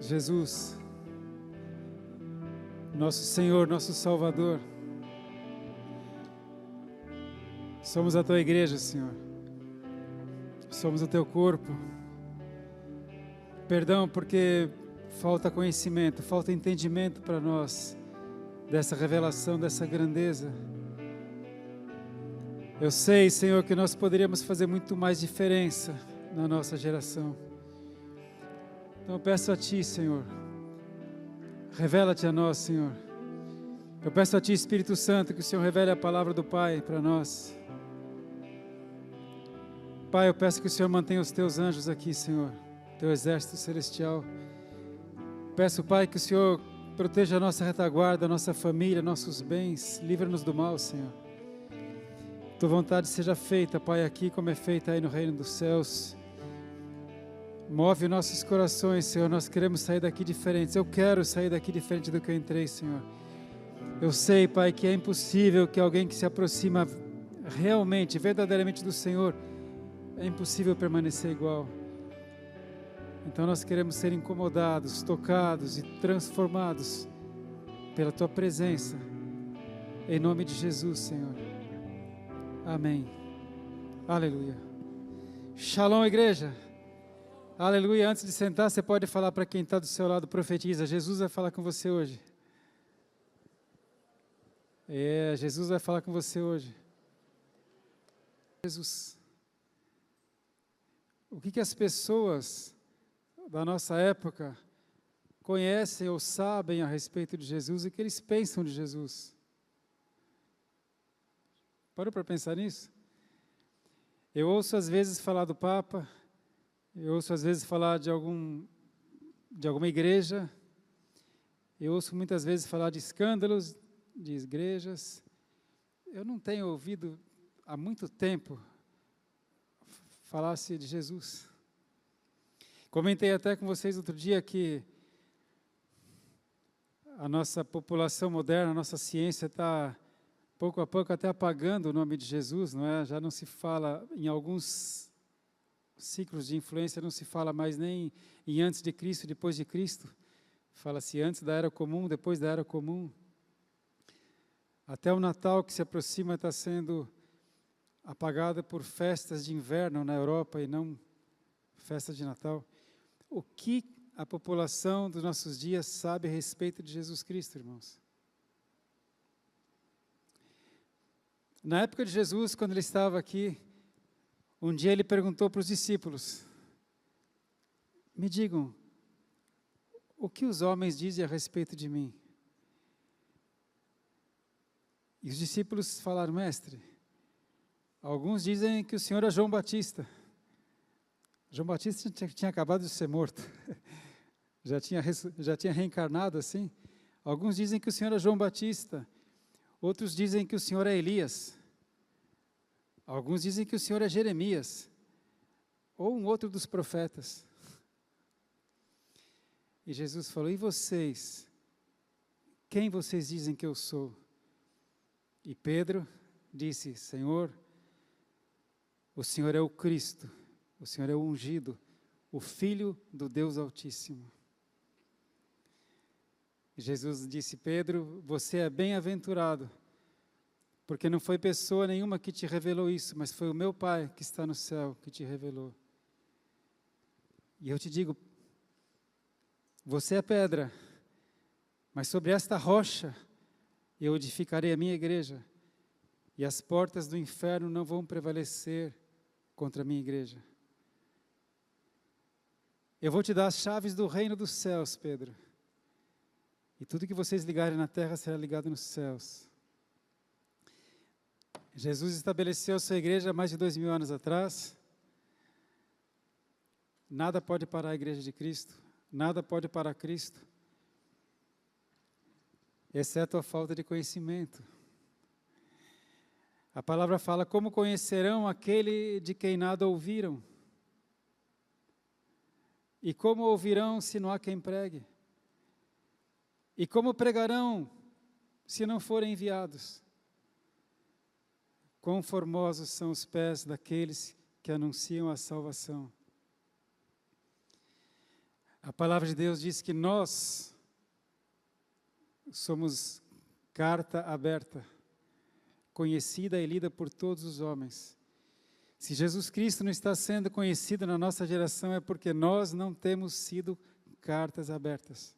Jesus, nosso Senhor, nosso Salvador, somos a Tua igreja, Senhor, somos o Teu corpo. Perdão porque falta conhecimento, falta entendimento para nós dessa revelação, dessa grandeza. Eu sei, Senhor, que nós poderíamos fazer muito mais diferença na nossa geração. Então eu peço a Ti, Senhor, revela-te a nós, Senhor. Eu peço a Ti, Espírito Santo, que o Senhor revele a palavra do Pai para nós. Pai, eu peço que o Senhor mantenha os Teus anjos aqui, Senhor, Teu exército celestial. Peço, Pai, que o Senhor proteja a nossa retaguarda, a nossa família, nossos bens, livra-nos do mal, Senhor. Tua vontade seja feita, Pai, aqui como é feita aí no reino dos céus. Move nossos corações, Senhor, nós queremos sair daqui diferentes. Eu quero sair daqui diferente do que eu entrei, Senhor. Eu sei, Pai, que é impossível que alguém que se aproxima realmente, verdadeiramente do Senhor, é impossível permanecer igual. Então nós queremos ser incomodados, tocados e transformados pela Tua presença. Em nome de Jesus, Senhor. Amém. Aleluia. Shalom, igreja. Aleluia. Antes de sentar, você pode falar para quem está do seu lado, profetiza. Jesus vai falar com você hoje. Jesus vai falar com você hoje. Jesus. O que as pessoas da nossa época conhecem ou sabem a respeito de Jesus e o que eles pensam de Jesus? Parou para pensar nisso? Eu ouço às vezes falar do Papa, eu ouço às vezes falar de alguma igreja, eu ouço muitas vezes falar de escândalos de igrejas. Eu não tenho ouvido há muito tempo falar-se de Jesus. Comentei até com vocês outro dia que a nossa população moderna, a nossa ciência está pouco a pouco até apagando o nome de Jesus, não é? Já não se fala, em alguns ciclos de influência, não se fala mais nem em antes de Cristo, depois de Cristo. Fala-se antes da Era Comum, depois da Era Comum. Até o Natal que se aproxima está sendo apagada por festas de inverno na Europa e não festa de Natal. O que a população dos nossos dias sabe a respeito de Jesus Cristo, irmãos? Na época de Jesus, quando ele estava aqui, um dia ele perguntou para os discípulos: me digam, o que os homens dizem a respeito de mim? E os discípulos falaram: mestre, alguns dizem que o Senhor é João Batista. João Batista tinha acabado de ser morto, já tinha reencarnado assim. Alguns dizem que o Senhor é João Batista, outros dizem que o Senhor é Elias, alguns dizem que o Senhor é Jeremias, ou um outro dos profetas. E Jesus falou: e vocês? Quem vocês dizem que eu sou? E Pedro disse: Senhor, o Senhor é o Cristo, o Senhor é o ungido, o Filho do Deus Altíssimo. E Jesus disse: Pedro, você é bem-aventurado, porque não foi pessoa nenhuma que te revelou isso, mas foi o meu Pai que está no céu que te revelou. E eu te digo, você é pedra, mas sobre esta rocha eu edificarei a minha igreja, e as portas do inferno não vão prevalecer contra a minha igreja. Eu vou te dar as chaves do reino dos céus, Pedro, e tudo que vocês ligarem na terra será ligado nos céus. Jesus estabeleceu a sua igreja há mais de 2000 anos atrás. Nada pode parar a igreja de Cristo, nada pode parar Cristo, exceto a falta de conhecimento. A palavra fala: como conhecerão aquele de quem nada ouviram? E como ouvirão se não há quem pregue? E como pregarão se não forem enviados? Quão formosos são os pés daqueles que anunciam a salvação. A palavra de Deus diz que nós somos carta aberta, conhecida e lida por todos os homens. Se Jesus Cristo não está sendo conhecido na nossa geração, é porque nós não temos sido cartas abertas.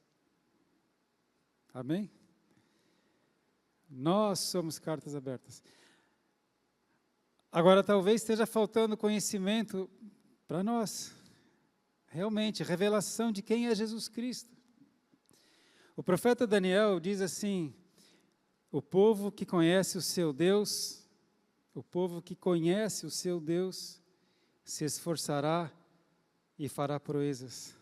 Amém? Nós somos cartas abertas. Agora, talvez esteja faltando conhecimento para nós. Realmente, revelação de quem é Jesus Cristo. O profeta Daniel diz assim: o povo que conhece o seu Deus, o povo que conhece o seu Deus, se esforçará e fará proezas.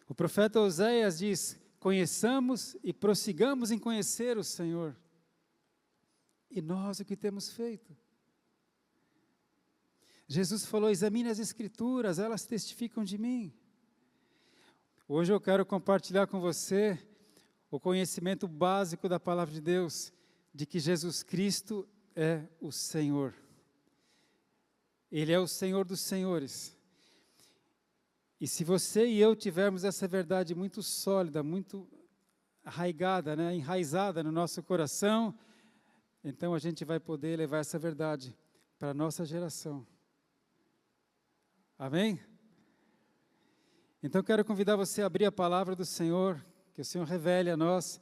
O profeta Oséias diz: conheçamos e prossigamos em conhecer o Senhor. E nós o que temos feito? Jesus falou: examine as Escrituras, elas testificam de mim. Hoje eu quero compartilhar com você o conhecimento básico da palavra de Deus, de que Jesus Cristo é o Senhor. Ele é o Senhor dos senhores. E se você e eu tivermos essa verdade muito sólida, muito arraigada, enraizada no nosso coração, então a gente vai poder levar essa verdade para a nossa geração. Amém? Então quero convidar você a abrir a palavra do Senhor, que o Senhor revele a nós,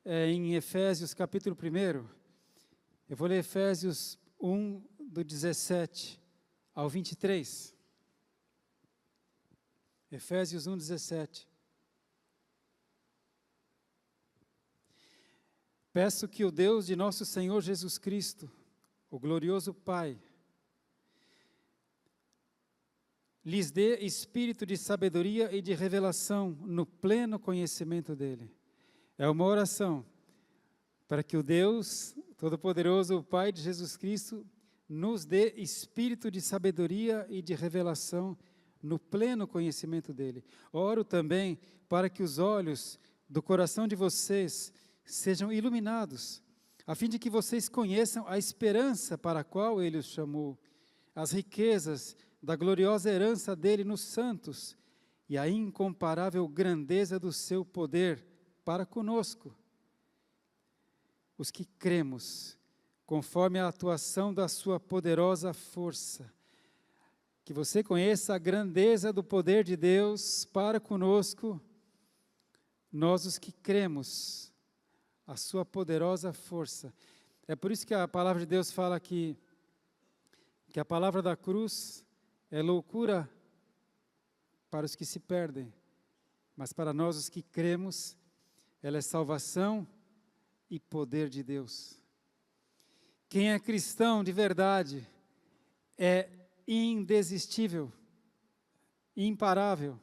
em Efésios capítulo 1. Eu vou ler Efésios 1, do 17 ao 23. Efésios 1, 17. Peço que o Deus de nosso Senhor Jesus Cristo, o glorioso Pai, lhes dê espírito de sabedoria e de revelação no pleno conhecimento dEle. É uma oração para que o Deus Todo-Poderoso, o Pai de Jesus Cristo, nos dê espírito de sabedoria e de revelação no pleno conhecimento dEle. Oro também para que os olhos do coração de vocês sejam iluminados, a fim de que vocês conheçam a esperança para a qual Ele os chamou, as riquezas da gloriosa herança dele nos santos e a incomparável grandeza do seu poder para conosco, os que cremos, conforme a atuação da sua poderosa força. Que você conheça a grandeza do poder de Deus para conosco, nós os que cremos, a sua poderosa força. É por isso que a palavra de Deus fala que a palavra da cruz é loucura para os que se perdem, mas para nós os que cremos, ela é salvação e poder de Deus. Quem é cristão de verdade é indesistível, imparável.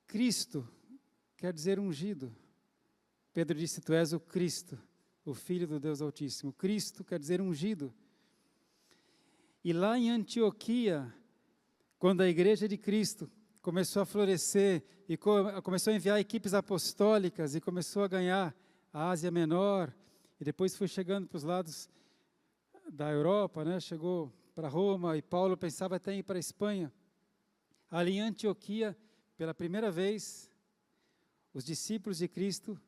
Cristo quer dizer ungido. Pedro disse: tu és o Cristo, o Filho do Deus Altíssimo. Cristo quer dizer ungido. E lá em Antioquia, quando a igreja de Cristo começou a florescer e começou a enviar equipes apostólicas e começou a ganhar a Ásia Menor, e depois foi chegando para os lados da Europa, chegou para Roma, e Paulo pensava até em ir para a Espanha. Ali em Antioquia, pela primeira vez, os discípulos de Cristo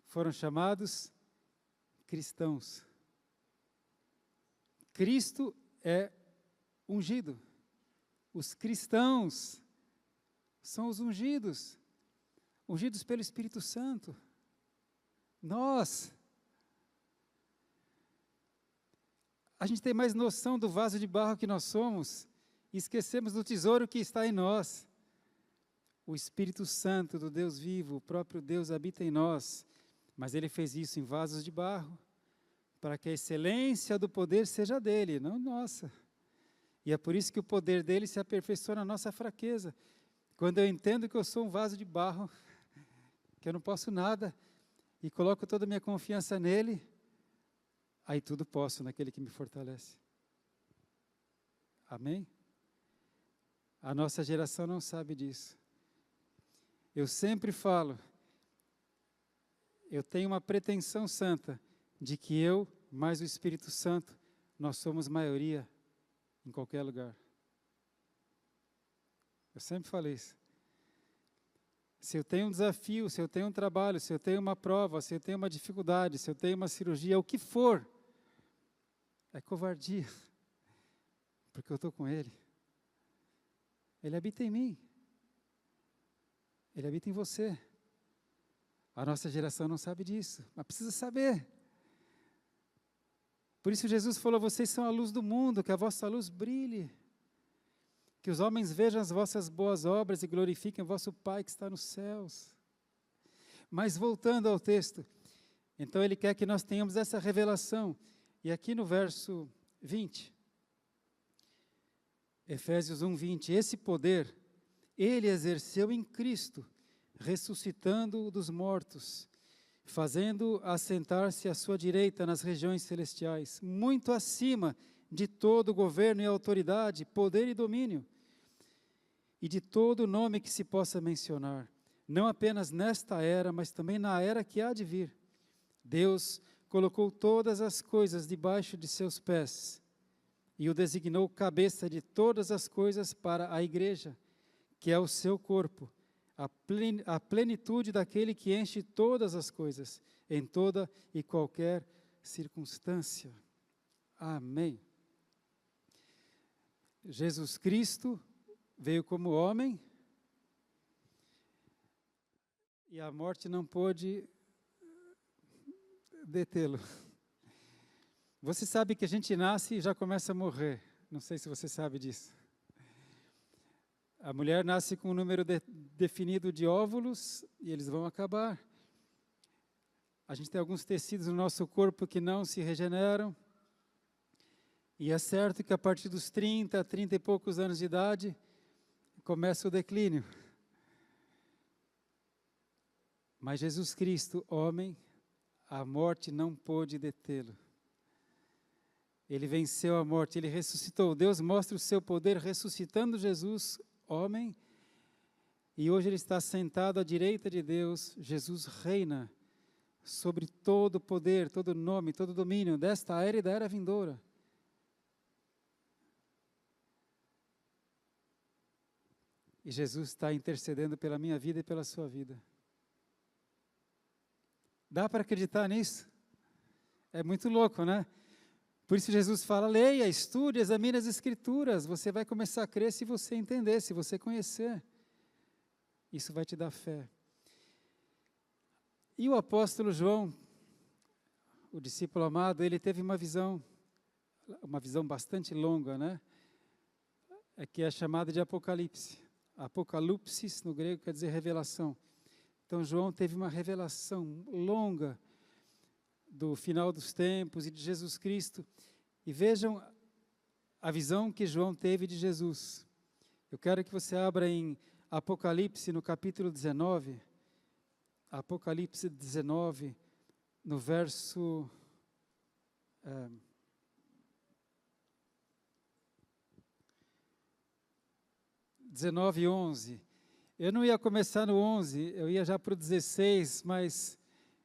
foram chamados cristãos. Cristo é ungido. Os cristãos são os ungidos, ungidos pelo Espírito Santo. A gente tem mais noção do vaso de barro que nós somos e esquecemos do tesouro que está em nós. O Espírito Santo do Deus vivo, o próprio Deus habita em nós, mas Ele fez isso em vasos de barro, para que a excelência do poder seja dEle, não nossa. E é por isso que o poder dEle se aperfeiçoa na nossa fraqueza. Quando eu entendo que eu sou um vaso de barro, que eu não posso nada, e coloco toda a minha confiança nele, aí tudo posso naquele que me fortalece. Amém? A nossa geração não sabe disso. Eu sempre falo, eu tenho uma pretensão santa de que eu, mais o Espírito Santo, nós somos maioria em qualquer lugar. Eu sempre falei isso. Se eu tenho um desafio, se eu tenho um trabalho, se eu tenho uma prova, se eu tenho uma dificuldade, se eu tenho uma cirurgia, o que for, é covardia, porque eu estou com Ele. Ele habita em mim. Ele habita em você. A nossa geração não sabe disso, mas precisa saber. Por isso Jesus falou, vocês são a luz do mundo, que a vossa luz brilhe. Que os homens vejam as vossas boas obras e glorifiquem o vosso Pai que está nos céus. Mas voltando ao texto, então Ele quer que nós tenhamos essa revelação. E aqui no verso 20, Efésios 1:20, esse poder Ele exerceu em Cristo, ressuscitando-o dos mortos, fazendo assentar-se à sua direita nas regiões celestiais, muito acima de todo governo e autoridade, poder e domínio, e de todo nome que se possa mencionar, não apenas nesta era, mas também na era que há de vir. Deus colocou todas as coisas debaixo de seus pés, e o designou cabeça de todas as coisas para a igreja, que é o seu corpo, a plenitude daquele que enche todas as coisas, em toda e qualquer circunstância. Amém. Jesus Cristo veio como homem, e a morte não pôde detê-lo. Você sabe que a gente nasce e já começa a morrer, não sei se você sabe disso. A mulher nasce com um número definido de óvulos e eles vão acabar. A gente tem alguns tecidos no nosso corpo que não se regeneram. E é certo que a partir dos 30 e poucos anos de idade, começa o declínio. Mas Jesus Cristo, homem, a morte não pôde detê-lo. Ele venceu a morte, Ele ressuscitou. Deus mostra o seu poder ressuscitando Jesus, homem, e hoje Ele está sentado à direita de Deus. Jesus reina sobre todo poder, todo nome, todo domínio desta era e da era vindoura. E Jesus está intercedendo pela minha vida e pela sua vida. Dá para acreditar nisso? É muito louco, né? Por isso Jesus fala, leia, estude, examine as Escrituras. Você vai começar a crer se você entender, se você conhecer. Isso vai te dar fé. E o apóstolo João, o discípulo amado, ele teve uma visão bastante longa, né? Que é chamada de Apocalipse. Apocalipsis, no grego, quer dizer revelação. Então, João teve uma revelação longa do final dos tempos e de Jesus Cristo. E vejam a visão que João teve de Jesus. Eu quero que você abra em Apocalipse, no capítulo 19. Apocalipse 19, no verso... 19:11. Eu não ia começar no 11, eu ia já para o 16, mas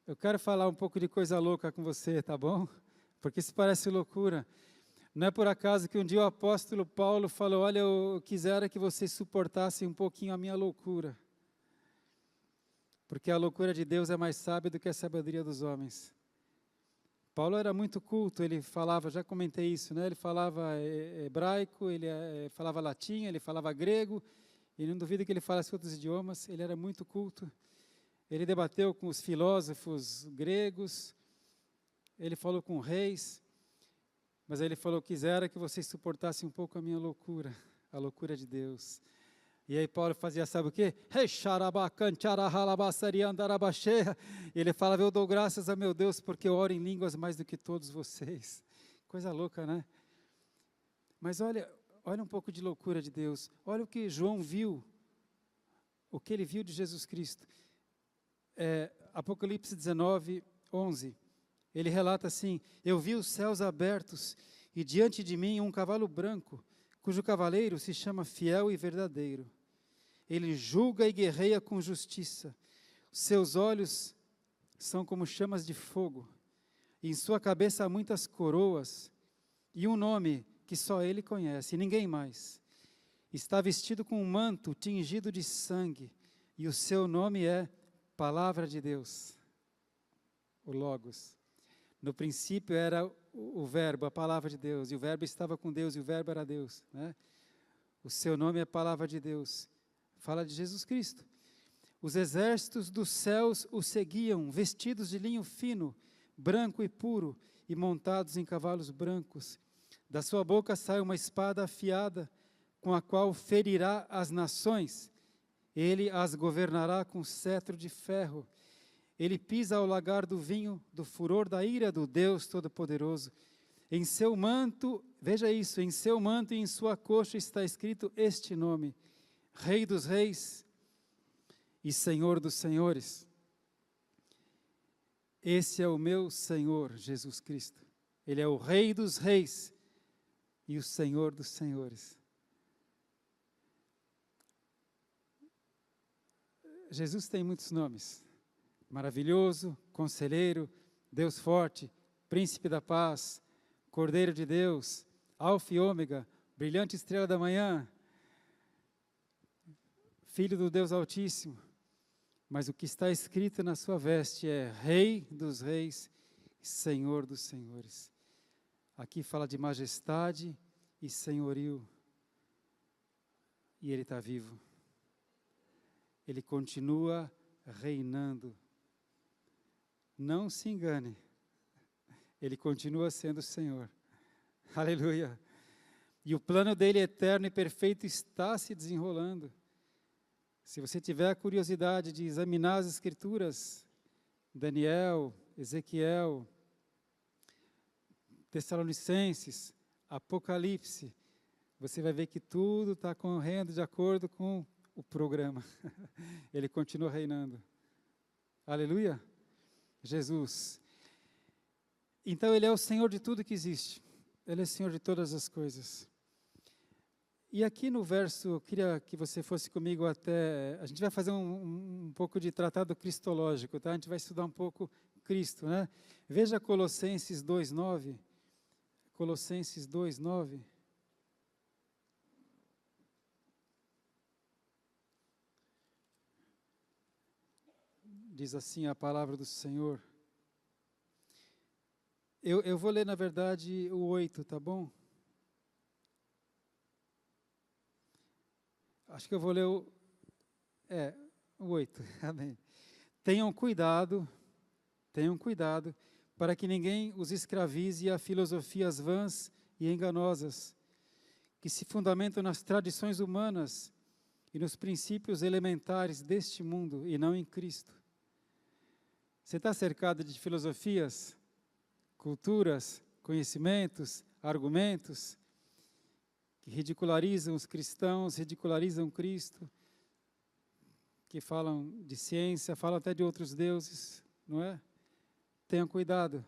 eu quero falar um pouco de coisa louca com você, tá bom? Porque isso parece loucura. Não é por acaso que um dia o apóstolo Paulo falou, olha, eu quisera que vocês suportassem um pouquinho a minha loucura. Porque a loucura de Deus é mais sábia do que a sabedoria dos homens. Paulo era muito culto, ele falava, já comentei isso, né? Ele falava hebraico, ele falava latim, ele falava grego, e não duvido que ele falasse outros idiomas, ele era muito culto. Ele debateu com os filósofos gregos, ele falou com reis, mas ele falou, quisera que vocês suportassem um pouco a minha loucura, a loucura de Deus. E aí Paulo fazia, sabe o quê? E ele falava, eu dou graças a meu Deus porque eu oro em línguas mais do que todos vocês. Coisa louca, né? Mas olha um pouco de loucura de Deus. Olha o que João viu, o que ele viu de Jesus Cristo. Apocalipse 19:11. Ele relata assim, eu vi os céus abertos e diante de mim um cavalo branco, cujo cavaleiro se chama Fiel e Verdadeiro. Ele julga e guerreia com justiça. Seus olhos são como chamas de fogo. E em sua cabeça há muitas coroas. E um nome que só ele conhece, e ninguém mais. Está vestido com um manto tingido de sangue, e o seu nome é Palavra de Deus, o Logos. No princípio era o Verbo, a Palavra de Deus, e o Verbo estava com Deus, e o Verbo era Deus, né? O seu nome é Palavra de Deus. Fala de Jesus Cristo. Os exércitos dos céus o seguiam, vestidos de linho fino, branco e puro, e montados em cavalos brancos. Da sua boca sai uma espada afiada, com a qual ferirá as nações. Ele as governará com cetro de ferro. Ele pisa ao lagar do vinho, do furor da ira do Deus Todo-Poderoso. Em seu manto, veja isso, em seu manto e em sua coxa está escrito este nome: Rei dos Reis e Senhor dos Senhores. Esse é o meu Senhor, Jesus Cristo. Ele é o Rei dos Reis e o Senhor dos Senhores. Jesus tem muitos nomes: Maravilhoso, Conselheiro, Deus Forte, Príncipe da Paz, Cordeiro de Deus, Alfa e Ômega, Brilhante Estrela da Manhã, Filho do Deus Altíssimo. Mas o que está escrito na sua veste é Rei dos Reis, Senhor dos Senhores. Aqui fala de majestade e senhorio. E Ele está vivo. Ele continua reinando. Não se engane. Ele continua sendo o Senhor. Aleluia. E o plano dele eterno e perfeito está se desenrolando. Se você tiver a curiosidade de examinar as Escrituras, Daniel, Ezequiel, Tessalonicenses, Apocalipse, você vai ver que tudo está correndo de acordo com o programa. Ele continua reinando. Aleluia. Jesus. Então Ele é o Senhor de tudo que existe. Ele é Senhor de todas as coisas. E aqui no verso, eu queria que você fosse comigo até... A gente vai fazer um pouco de tratado cristológico, tá? A gente vai estudar um pouco Cristo, né? Veja Colossenses 2:9. Colossenses 2:9. Diz assim a palavra do Senhor. Eu vou ler, na verdade, o 8, tá bom? Acho que eu vou ler o 8, amém. Tenham cuidado, para que ninguém os escravize a filosofias vãs e enganosas, que se fundamentam nas tradições humanas e nos princípios elementares deste mundo, e não em Cristo. Você está cercado de filosofias, culturas, conhecimentos, argumentos, que ridicularizam os cristãos, ridicularizam Cristo, que falam de ciência, falam até de outros deuses, não é? Tenha cuidado,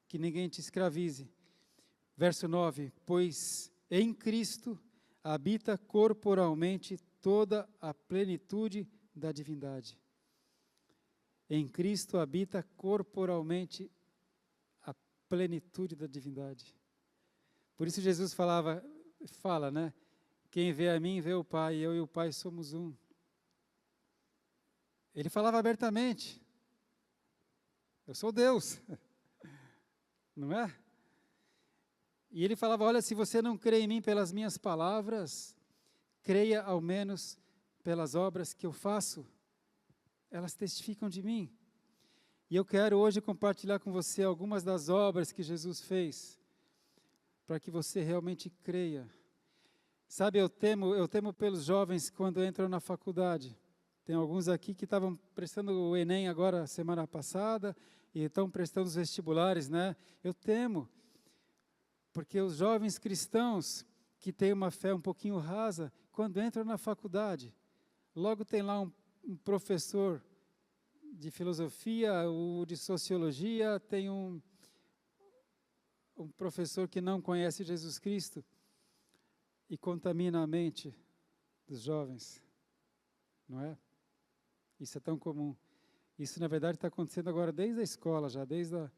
que ninguém te escravize. Verso 9, pois em Cristo habita corporalmente toda a plenitude da divindade. Em Cristo habita corporalmente a plenitude da divindade. Por isso Jesus fala, né? Quem vê a mim, vê o Pai, eu e o Pai somos um. Ele falava abertamente. Eu sou Deus. Não é? E ele falava, olha, se você não crê em mim pelas minhas palavras, creia ao menos pelas obras que eu faço. Elas testificam de mim. E eu quero hoje compartilhar com você algumas das obras que Jesus fez, para que você realmente creia. Sabe, eu temo pelos jovens quando entram na faculdade. Tem alguns aqui que estavam prestando o Enem agora, semana passada, e estão prestando os vestibulares, né? Eu temo, porque os jovens cristãos que têm uma fé um pouquinho rasa, quando entram na faculdade, logo tem lá um professor de filosofia ou de sociologia, tem um professor que não conhece Jesus Cristo e contamina a mente dos jovens, não é? Isso é tão comum. Isso, na verdade, está acontecendo agora desde a escola, já desde a...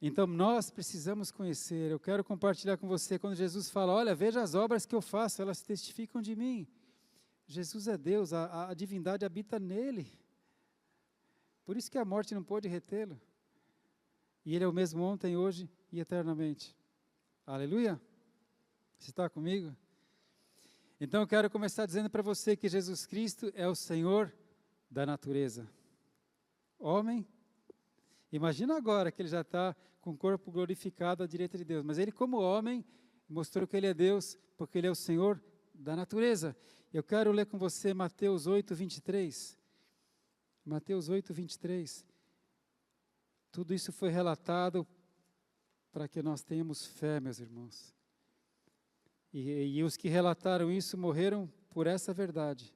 Então, nós precisamos conhecer. Eu quero compartilhar com você quando Jesus fala, olha, veja as obras que eu faço, elas testificam de mim. Jesus é Deus, a divindade habita nele. Por isso que a morte não pôde retê-lo. E ele é o mesmo ontem, hoje e eternamente. Aleluia? Você está comigo? Então eu quero começar dizendo para você que Jesus Cristo é o Senhor da natureza. Homem, imagina agora que ele já está com o corpo glorificado à direita de Deus. Mas ele, como homem, mostrou que ele é Deus, porque ele é o Senhor da natureza. Eu quero ler com você Mateus 8, 23. Mateus 8, 23. Tudo isso foi relatado para que nós tenhamos fé, meus irmãos. E os que relataram isso morreram por essa verdade.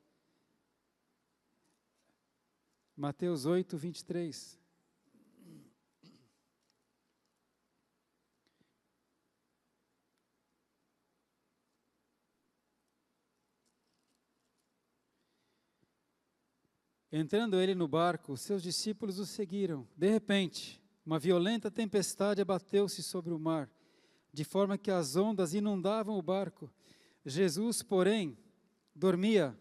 Mateus 8, 23. Entrando ele no barco, seus discípulos o seguiram. De repente, uma violenta tempestade abateu-se sobre o mar, de forma que as ondas inundavam o barco. Jesus, porém, dormia.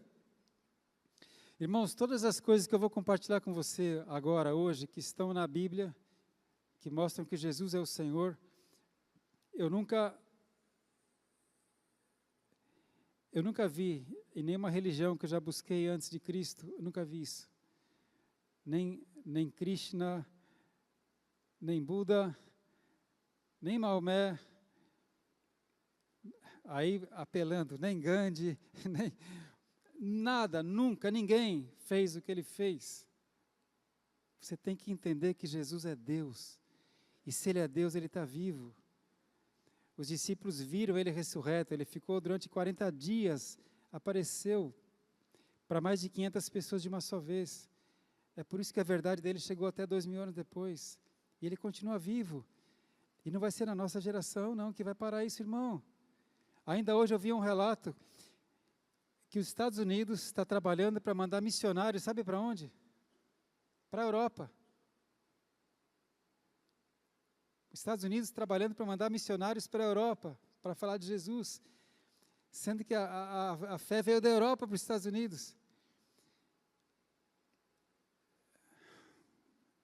Irmãos, todas as coisas que eu vou compartilhar com você agora, hoje, que estão na Bíblia, que mostram que Jesus é o Senhor, eu nunca vi em nenhuma religião que eu já busquei antes de Cristo, eu nunca vi isso. Nem Krishna, nem Buda, nem Maomé, aí apelando, nem Gandhi, nem nada, nunca, ninguém fez o que ele fez. Você tem que entender que Jesus é Deus, e se ele é Deus, ele está vivo. Os discípulos viram ele ressurreto, ele ficou durante 40 dias, apareceu para mais de 500 pessoas de uma só vez. É por isso que a verdade dele chegou até 2000 anos depois. E ele continua vivo. E não vai ser na nossa geração, não, que vai parar isso, irmão. Ainda hoje eu vi um relato que os Estados Unidos está trabalhando para mandar missionários, sabe para onde? Para a Europa. Os Estados Unidos trabalhando para mandar missionários para a Europa, para falar de Jesus, sendo que a fé veio da Europa para os Estados Unidos.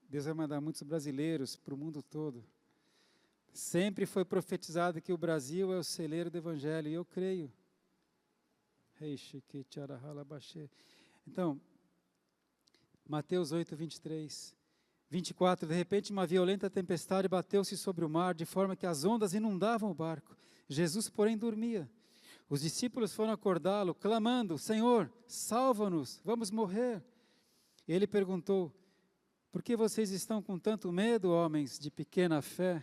Deus vai mandar muitos brasileiros para o mundo todo. Sempre foi profetizado que o Brasil é o celeiro do Evangelho, e eu creio. Então, Mateus 8, 23. 24, de repente uma violenta tempestade bateu-se sobre o mar, de forma que as ondas inundavam o barco. Jesus, porém, dormia. Os discípulos foram acordá-lo, clamando, Senhor, salva-nos, vamos morrer. Ele perguntou, por que vocês estão com tanto medo, homens de pequena fé?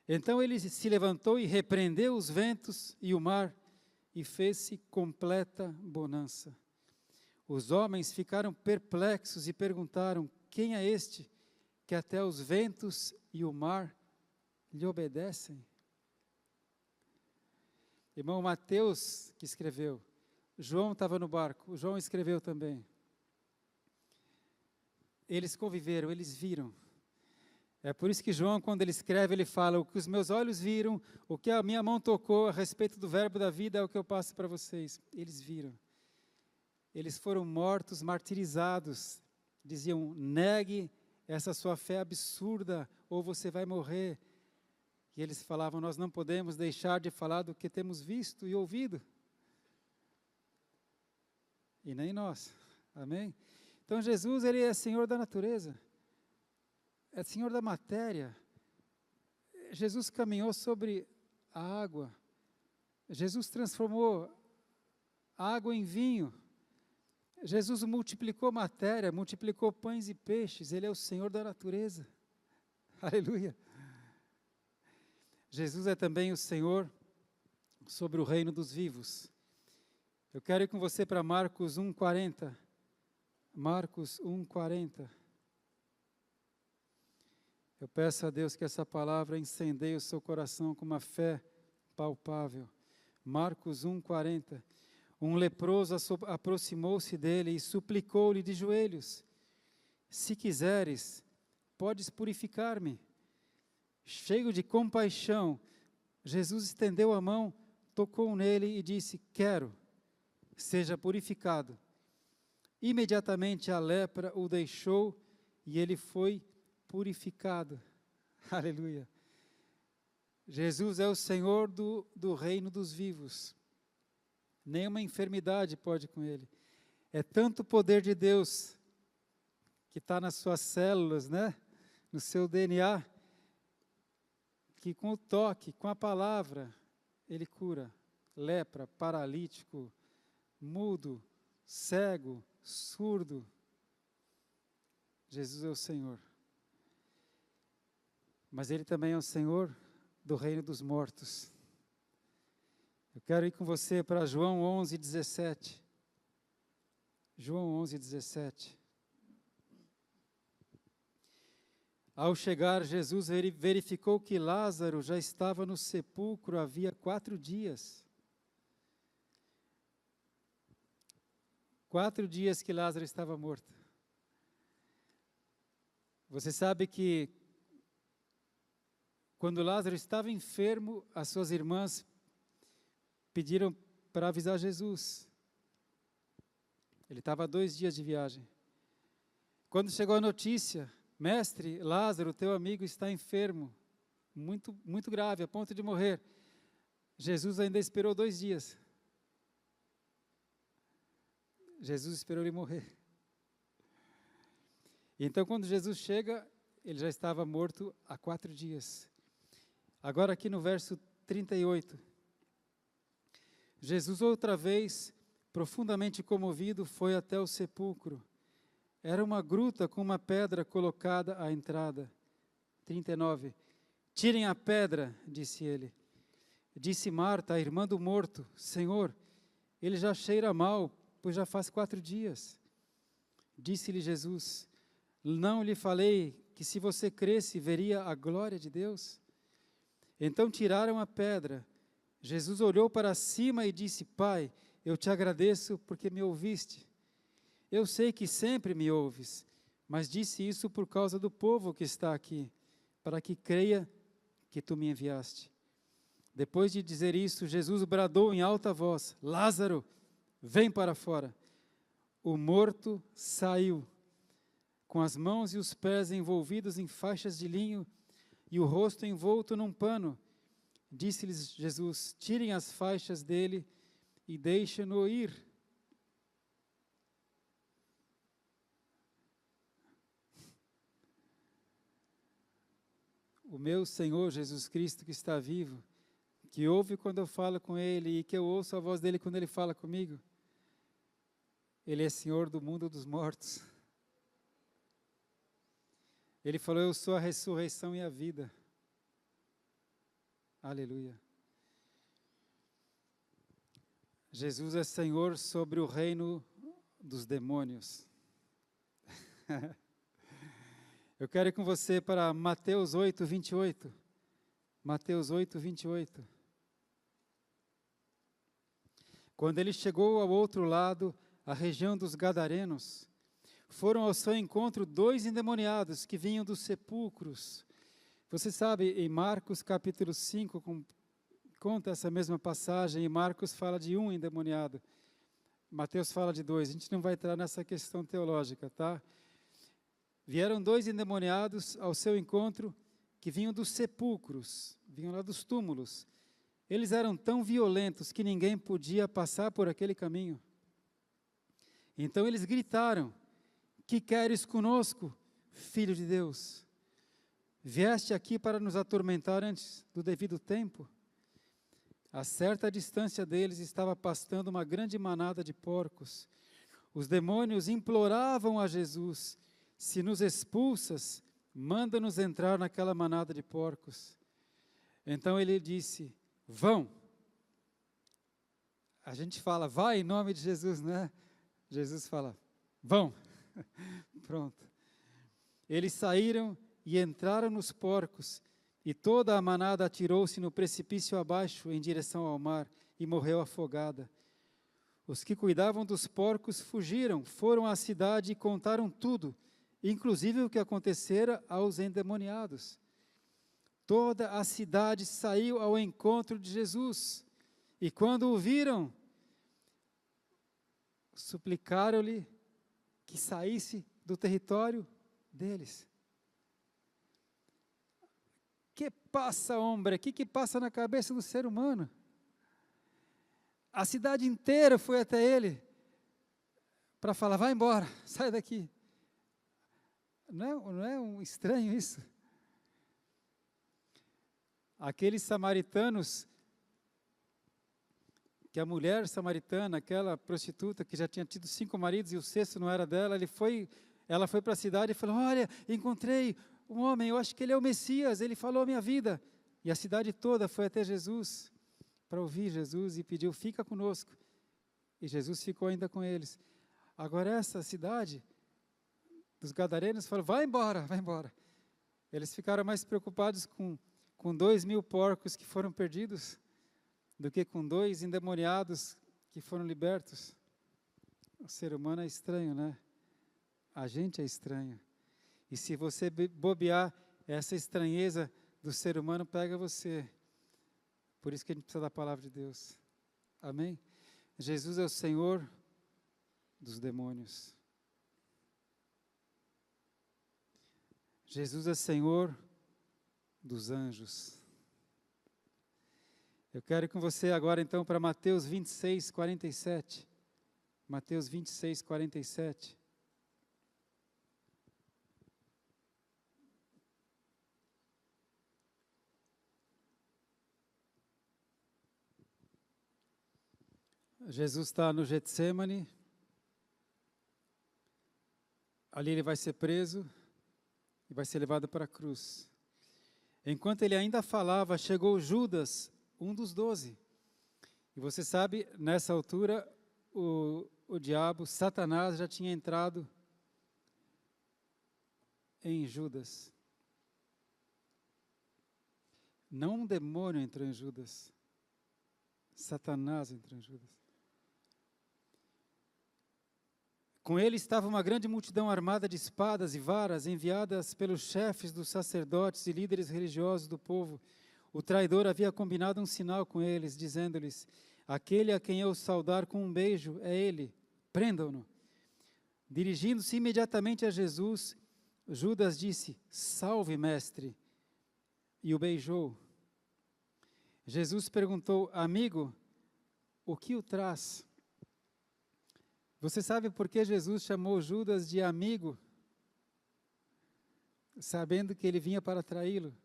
Então ele se levantou e repreendeu os ventos e o mar, e fez-se completa bonança. Os homens ficaram perplexos e perguntaram, quem é este que até os ventos e o mar lhe obedecem? Irmão Mateus que escreveu, João estava no barco, João escreveu também. Eles conviveram, eles viram. É por isso que João, quando ele escreve, ele fala, o que os meus olhos viram, o que a minha mão tocou a respeito do verbo da vida é o que eu passo para vocês. Eles viram. Eles foram mortos, martirizados. Diziam, negue essa sua fé absurda, ou você vai morrer. E eles falavam, nós não podemos deixar de falar do que temos visto e ouvido. E nem nós. Amém? Então Jesus, ele é Senhor da natureza. É Senhor da matéria. Jesus caminhou sobre a água. Jesus transformou a água em vinho. Jesus multiplicou matéria, multiplicou pães e peixes. Ele é o Senhor da natureza. Aleluia. Jesus é também o Senhor sobre o reino dos vivos. Eu quero ir com você para Marcos 1:40. Marcos 1:40. Eu peço a Deus que essa palavra incendeie o seu coração com uma fé palpável. Marcos 1:40. Um leproso aproximou-se dele e suplicou-lhe de joelhos, se quiseres, podes purificar-me. Cheio de compaixão, Jesus estendeu a mão, tocou nele e disse: quero, seja purificado. Imediatamente a lepra o deixou e ele foi purificado. Aleluia. Jesus é o Senhor do reino dos vivos. Nenhuma enfermidade pode com ele. É tanto o poder de Deus que está nas suas células, né? No seu DNA, que com o toque, com a palavra, ele cura lepra, paralítico, mudo, cego, surdo. Jesus é o Senhor. Mas Ele também é o Senhor do reino dos mortos. Eu quero ir com você para João 11:17. João 11:17. Ao chegar, Jesus verificou que Lázaro já estava no sepulcro havia 4 dias. 4 dias que Lázaro estava morto. Você sabe que quando Lázaro estava enfermo, as suas irmãs pediram para avisar Jesus. Ele estava 2 dias de viagem. Quando chegou a notícia: mestre, Lázaro, teu amigo está enfermo, muito, muito grave, a ponto de morrer. Jesus ainda esperou 2 dias. Jesus esperou ele morrer. Então, quando Jesus chega, ele já estava morto há 4 dias. Agora aqui no verso 38. Jesus outra vez, profundamente comovido, foi até o sepulcro. Era uma gruta com uma pedra colocada à entrada. 39. Tirem a pedra, disse ele. Disse Marta, a irmã do morto: Senhor, ele já cheira mal, pois já faz 4 dias. Disse-lhe Jesus: não lhe falei que se você cresce, veria a glória de Deus? Então tiraram a pedra. Jesus olhou para cima e disse: Pai, eu te agradeço porque me ouviste. Eu sei que sempre me ouves, mas disse isso por causa do povo que está aqui, para que creia que tu me enviaste. Depois de dizer isso, Jesus bradou em alta voz: Lázaro, vem para fora. O morto saiu, com as mãos e os pés envolvidos em faixas de linho e o rosto envolto num pano. Disse-lhes Jesus: tirem as faixas dele e deixem-no ir. O meu Senhor Jesus Cristo que está vivo, que ouve quando eu falo com Ele e que eu ouço a voz dEle quando Ele fala comigo, Ele é Senhor do mundo dos mortos. Ele falou: eu sou a ressurreição e a vida. Aleluia. Jesus é Senhor sobre o reino dos demônios. Eu quero ir com você para Mateus 8:28. Mateus 8:28. Quando ele chegou ao outro lado, a região dos Gadarenos, foram ao seu encontro 2 endemoniados que vinham dos sepulcros. Você sabe, em Marcos capítulo 5, conta essa mesma passagem, e Marcos fala de 1 endemoniado. Mateus fala de 2, a gente não vai entrar nessa questão teológica, tá? Vieram 2 endemoniados ao seu encontro, que vinham dos sepulcros, vinham lá dos túmulos. Eles eram tão violentos que ninguém podia passar por aquele caminho. Então eles gritaram: que queres conosco, Filho de Deus? Vieste aqui para nos atormentar antes do devido tempo? A certa distância deles estava pastando uma grande manada de porcos. Os demônios imploravam a Jesus: se nos expulsas, manda-nos entrar naquela manada de porcos. Então ele disse: vão. A gente fala, vai em nome de Jesus, né? Jesus fala, vão. Pronto. Eles saíram e entraram nos porcos, e toda a manada atirou-se no precipício abaixo, em direção ao mar, e morreu afogada. Os que cuidavam dos porcos fugiram, foram à cidade e contaram tudo, inclusive o que acontecera aos endemoniados. Toda a cidade saiu ao encontro de Jesus, e quando o viram, suplicaram-lhe que saísse do território deles. Que passa, homem? O que passa na cabeça do ser humano? A cidade inteira foi até ele para falar, vai embora, sai daqui. Não é um estranho isso? Aqueles samaritanos, que a mulher samaritana, aquela prostituta que já tinha tido 5 maridos e o sexto não era dela, ela foi para a cidade e falou, olha, encontrei um homem, eu acho que ele é o Messias, ele falou a minha vida. E a cidade toda foi até Jesus, para ouvir Jesus, e pediu, fica conosco. E Jesus ficou ainda com eles. Agora essa cidade dos gadarenos falou, vai embora, vai embora. Eles ficaram mais preocupados com 2.000 porcos que foram perdidos, do que com 2 endemoniados que foram libertos. O ser humano é estranho, né? A gente é estranho. E se você bobear, essa estranheza do ser humano pega você. Por isso que a gente precisa da palavra de Deus. Amém? Jesus é o Senhor dos demônios. Jesus é Senhor dos anjos. Eu quero ir com você agora então para Mateus 26, 47. Mateus 26, 47. Jesus está no Getsêmani. Ali ele vai ser preso e vai ser levado para a cruz. Enquanto ele ainda falava, chegou Judas, um dos 12. E você sabe, nessa altura, o diabo, Satanás, já tinha entrado em Judas. Não um demônio entrou em Judas. Satanás entrou em Judas. Com ele estava uma grande multidão armada de espadas e varas, enviadas pelos chefes dos sacerdotes e líderes religiosos do povo. O traidor havia combinado um sinal com eles, dizendo-lhes, aquele a quem eu saudar com um beijo é ele, prendam-no. Dirigindo-se imediatamente a Jesus, Judas disse, salve, mestre, e o beijou. Jesus perguntou, amigo, o que o traz? Você sabe por que Jesus chamou Judas de amigo? Sabendo que ele vinha para traí-lo.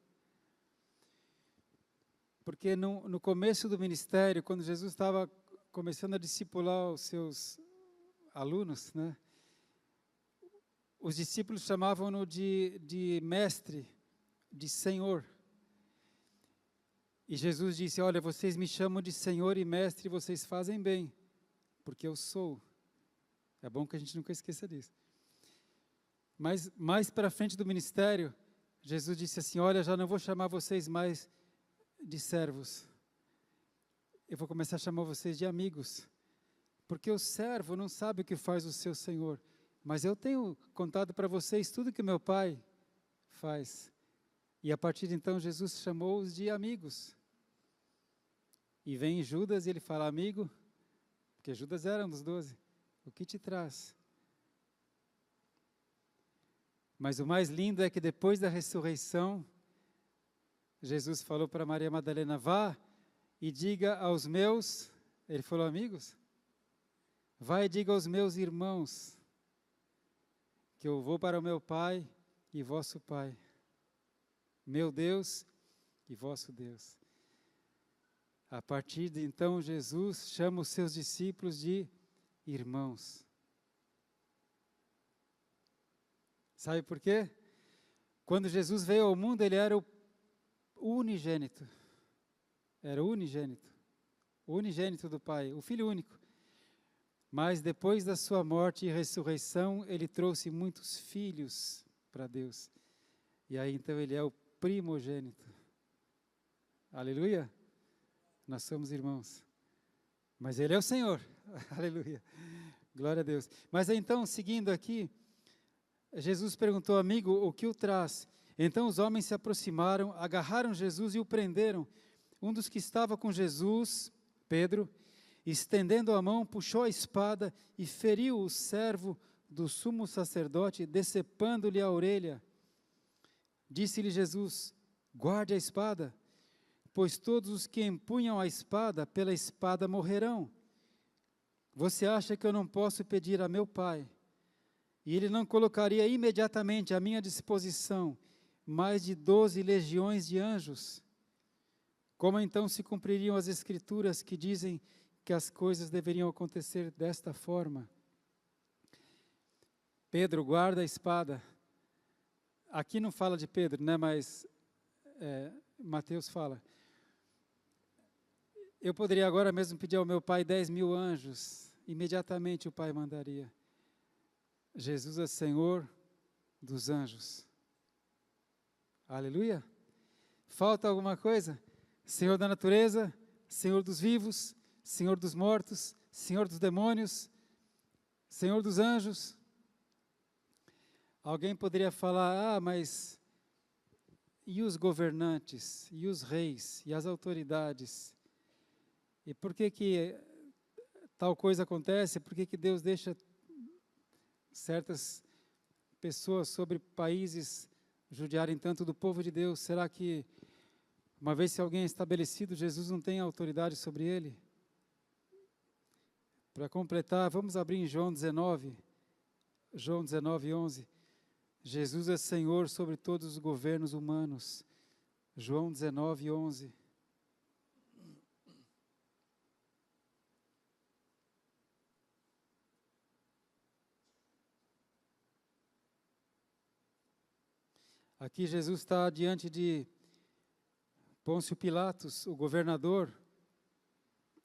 Porque no começo do ministério, quando Jesus estava começando a discipular os seus alunos, né, os discípulos chamavam-no de mestre, de Senhor. E Jesus disse, olha, vocês me chamam de Senhor e mestre, vocês fazem bem, porque eu sou. É bom que a gente nunca esqueça disso. Mas mais para frente do ministério, Jesus disse assim, olha, já não vou chamar vocês mais de servos. Eu vou começar a chamar vocês de amigos. Porque o servo não sabe o que faz o seu Senhor. Mas eu tenho contado para vocês tudo que meu Pai faz. E a partir de então, Jesus chamou-os de amigos. E vem Judas e ele fala, amigo, porque Judas era um dos 12. O que te traz? Mas o mais lindo é que depois da ressurreição, Jesus falou para Maria Madalena, vá e diga aos meus, ele falou amigos, vá e diga aos meus irmãos, que eu vou para o meu Pai e vosso Pai, meu Deus e vosso Deus. A partir de então, Jesus chama os seus discípulos de irmãos. Sabe por quê? Quando Jesus veio ao mundo, ele era o unigênito. Era o unigênito do Pai, o Filho único. Mas depois da sua morte e ressurreição, ele trouxe muitos filhos para Deus. E aí então ele é o primogênito. Aleluia? Nós somos irmãos. Mas ele é o Senhor. Aleluia. Glória a Deus. Mas então, seguindo aqui, Jesus perguntou, amigo, o que o traz? Então os homens se aproximaram, agarraram Jesus e o prenderam. Um dos que estava com Jesus, Pedro, estendendo a mão, puxou a espada e feriu o servo do sumo sacerdote, decepando-lhe a orelha. Disse-lhe Jesus: guarde a espada, pois todos os que empunham a espada, pela espada morrerão. Você acha que eu não posso pedir a meu Pai, e Ele não colocaria imediatamente à minha disposição mais de 12 legiões de anjos? Como então se cumpririam as Escrituras que dizem que as coisas deveriam acontecer desta forma? Pedro guarda a espada. Aqui não fala de Pedro, né? Mas Mateus fala. Eu poderia agora mesmo pedir ao meu Pai 10.000 anjos. Imediatamente o Pai mandaria. Jesus é Senhor dos anjos. Aleluia. Falta alguma coisa? Senhor da natureza, Senhor dos vivos, Senhor dos mortos, Senhor dos demônios, Senhor dos anjos. Alguém poderia falar, mas e os governantes, e os reis, e as autoridades? E por que tal coisa acontece? Por que Deus deixa certas pessoas sobre países judiarem tanto do povo de Deus? Será que, uma vez se alguém é estabelecido, Jesus não tem autoridade sobre ele? Para completar, vamos abrir em João 19, 11. Jesus é Senhor sobre todos os governos humanos. João 19, 11. Aqui Jesus está diante de Pôncio Pilatos, o governador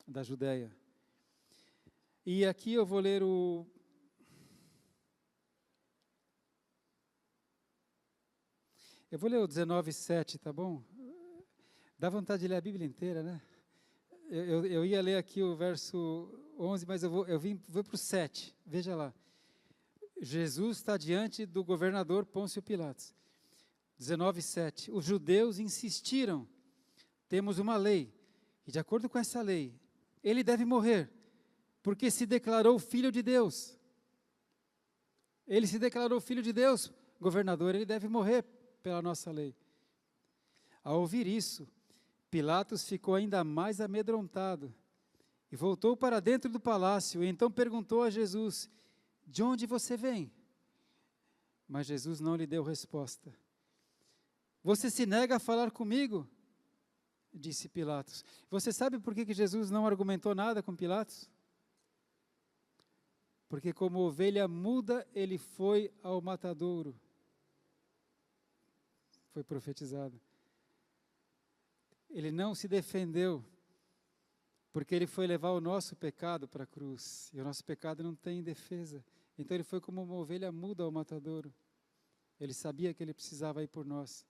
da Judéia. E aqui eu vou ler o Eu vou ler o 19:7, tá bom? Dá vontade de ler a Bíblia inteira, né? Eu ia ler aqui o verso 11, mas vou para o 7. Veja lá. Jesus está diante do governador Pôncio Pilatos. 19:7. Os judeus insistiram. Temos uma lei, e de acordo com essa lei, ele deve morrer, porque se declarou filho de Deus. Ele se declarou filho de Deus, governador, ele deve morrer pela nossa lei. Ao ouvir isso, Pilatos ficou ainda mais amedrontado e voltou para dentro do palácio e então perguntou a Jesus: de onde você vem? Mas Jesus não lhe deu resposta. Você se nega a falar comigo? Disse Pilatos. Você sabe por que Jesus não argumentou nada com Pilatos? Porque como ovelha muda, ele foi ao matadouro. Foi profetizado. Ele não se defendeu, porque ele foi levar o nosso pecado para a cruz, e o nosso pecado não tem defesa. Então ele foi como uma ovelha muda ao matadouro. Ele sabia que ele precisava ir por nós.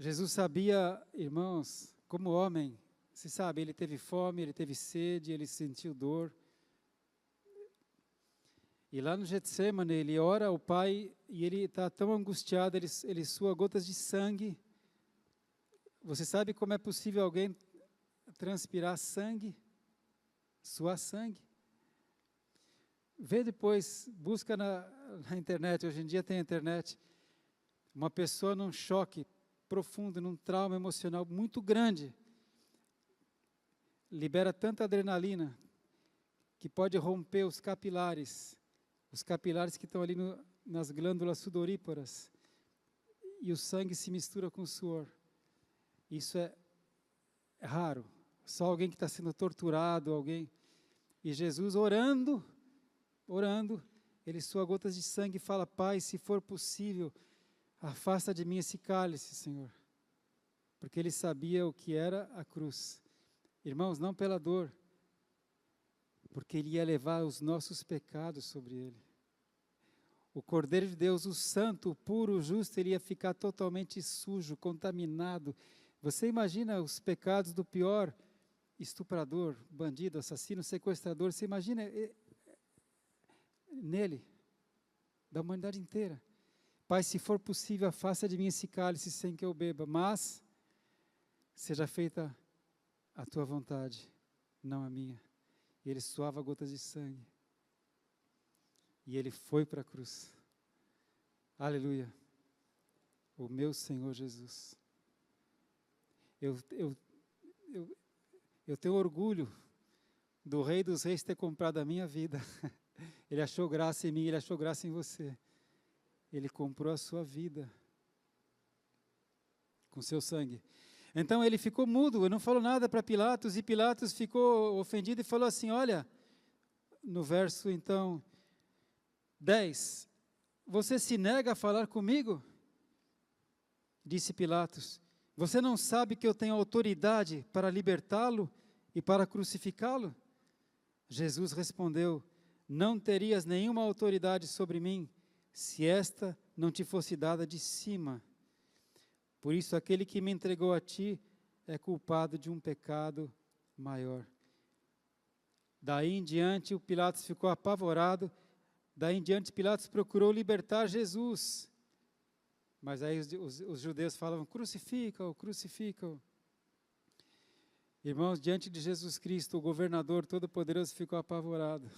Jesus sabia, irmãos, como homem, se sabe, ele teve fome, ele teve sede, ele sentiu dor. E lá no Getsemane, ele ora ao Pai e ele está tão angustiado, ele sua gotas de sangue. Você sabe como é possível alguém transpirar sangue? Suar sangue? Vê depois, busca na internet, hoje em dia tem internet, uma pessoa num choque profundo, num trauma emocional muito grande, libera tanta adrenalina que pode romper os capilares que estão ali nas glândulas sudoríparas, e o sangue se mistura com o suor. Isso é raro, só alguém que está sendo torturado, alguém. E Jesus orando, ele sua gotas de sangue e fala: Pai, se for possível, afasta de mim esse cálice, Senhor. Porque ele sabia o que era a cruz. Irmãos, não pela dor, porque ele ia levar os nossos pecados sobre ele. O Cordeiro de Deus, o santo, o puro, o justo, ele ia ficar totalmente sujo, contaminado. Você imagina os pecados do pior estuprador, bandido, assassino, sequestrador, você imagina nele, da humanidade inteira. Pai, se for possível, afasta de mim esse cálice sem que eu beba, mas seja feita a tua vontade, não a minha. E ele suava gotas de sangue. E ele foi para a cruz. Aleluia. O meu Senhor Jesus. Eu tenho orgulho do Rei dos Reis ter comprado a minha vida. Ele achou graça em mim, ele achou graça em você. Ele comprou a sua vida com seu sangue. Então ele ficou mudo, ele não falou nada para Pilatos, e Pilatos ficou ofendido e falou assim, olha, no verso então 10, você se nega a falar comigo? Disse Pilatos, você não sabe que eu tenho autoridade para libertá-lo e para crucificá-lo? Jesus respondeu, não terias nenhuma autoridade sobre mim, se esta não te fosse dada de cima. Por isso, aquele que me entregou a ti é culpado de um pecado maior. Daí em diante, o Pilatos ficou apavorado. Daí em diante, Pilatos procurou libertar Jesus. Mas aí os judeus falavam, crucifica-o, crucifica-o. Irmãos, diante de Jesus Cristo, o governador todo-poderoso ficou apavorado.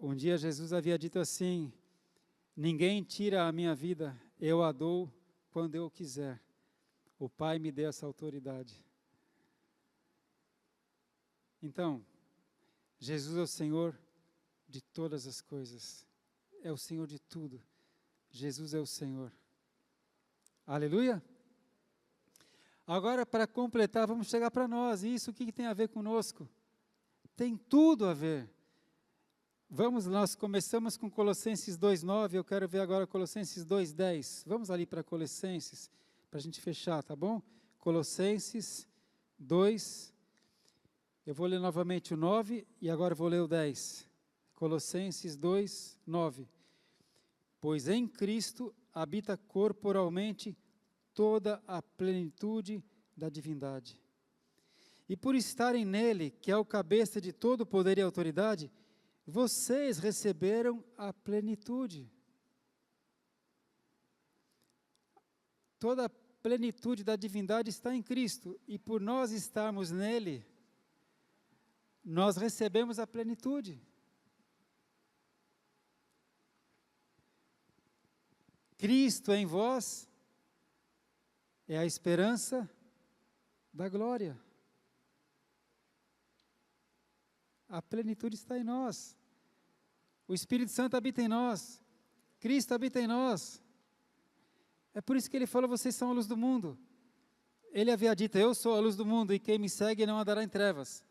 Um dia Jesus havia dito assim, ninguém tira a minha vida, eu a dou quando eu quiser. O Pai me deu essa autoridade. Então, Jesus é o Senhor de todas as coisas. É o Senhor de tudo. Jesus é o Senhor. Aleluia? Agora, para completar, vamos chegar para nós. E isso o que tem a ver conosco? Tem tudo a ver. Vamos, nós começamos com Colossenses 2,9, eu quero ver agora Colossenses 2,10. Vamos ali para Colossenses, para a gente fechar, tá bom? Colossenses 2, eu vou ler novamente o 9 e agora vou ler o 10. Colossenses 2, 9. Pois em Cristo habita corporalmente toda a plenitude da divindade. E por estarem nele, que é o cabeça de todo poder e autoridade, vocês receberam a plenitude. Toda a plenitude da divindade está em Cristo, e por nós estarmos nele, nós recebemos a plenitude. Cristo em vós é a esperança da glória. A plenitude está em nós. O Espírito Santo habita em nós. Cristo habita em nós. É por isso que ele falou, vocês são a luz do mundo. Ele havia dito, eu sou a luz do mundo, e quem me segue não andará em trevas.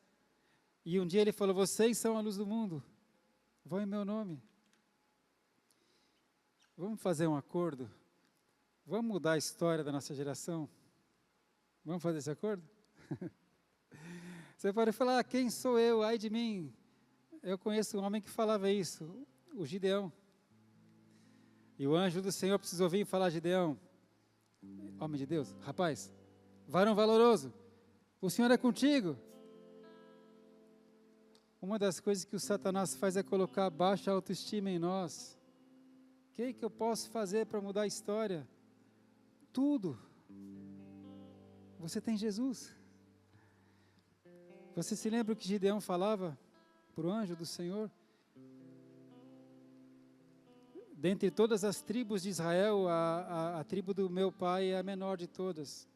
E um dia ele falou, vocês são a luz do mundo. Vão em meu nome. Vamos fazer um acordo? Vamos mudar a história da nossa geração? Vamos fazer esse acordo? Você pode falar, quem sou eu? Ai de mim. Eu conheço um homem que falava isso, o Gideão. E o anjo do Senhor precisou vir falar, Gideão, homem de Deus, rapaz, varão valoroso, o Senhor é contigo. Uma das coisas que o Satanás faz é colocar baixa autoestima em nós. O que eu posso fazer para mudar a história? Tudo. Você tem Jesus. Você se lembra o que Gideão falava para o anjo do Senhor? Dentre todas as tribos de Israel, a tribo do meu pai é a menor de todas.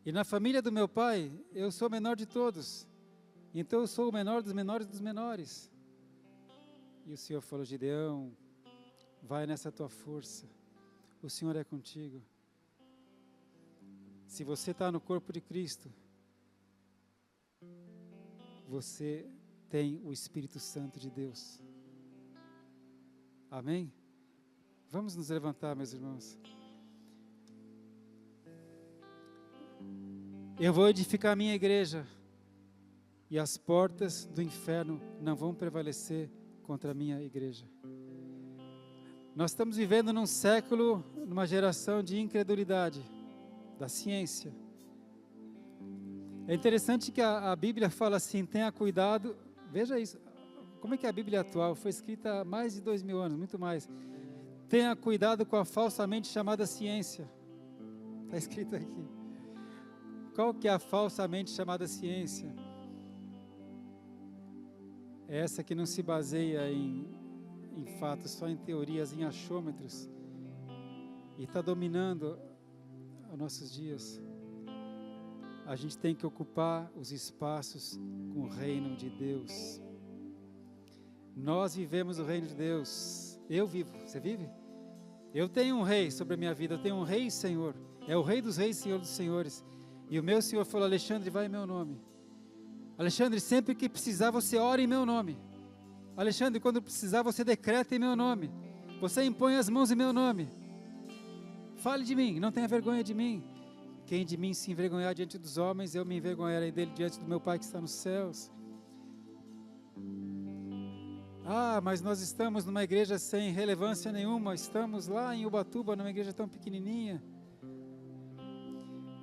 E na família do meu pai, eu sou o menor de todos. Então eu sou o menor dos menores dos menores. E o Senhor falou, Gideão, vai nessa tua força. O Senhor é contigo. Se você está no corpo de Cristo, você tem o Espírito Santo de Deus. Amém? Vamos nos levantar, meus irmãos. Eu vou edificar a minha igreja, e as portas do inferno não vão prevalecer contra a minha igreja. Nós estamos vivendo num século, numa geração de incredulidade, da ciência. É interessante que a Bíblia fala assim, tenha cuidado, veja isso, Como é que é a Bíblia atual? Foi escrita há mais de 2000 anos, muito mais. Tenha cuidado com a falsamente chamada ciência. Está escrito aqui. Qual que é a falsamente chamada ciência? É essa que não se baseia em fatos, só em teorias, em achômetros. E está dominando os nossos dias. A gente tem que ocupar os espaços com o reino de Deus. Nós vivemos o reino de Deus. Eu vivo, você vive? Eu tenho um rei sobre a minha vida, eu tenho um rei e Senhor. É o rei dos reis, Senhor dos senhores. E o meu Senhor falou: Alexandre, vai em meu nome. Alexandre, sempre que precisar, você ora em meu nome. Alexandre, quando precisar, você decreta em meu nome. Você impõe as mãos em meu nome. Fale de mim, não tenha vergonha de mim. Quem de mim se envergonhar diante dos homens, eu me envergonharei dele diante do meu Pai que está nos céus. Ah, mas nós estamos numa igreja sem relevância nenhuma. Estamos lá em Ubatuba, numa igreja tão pequenininha.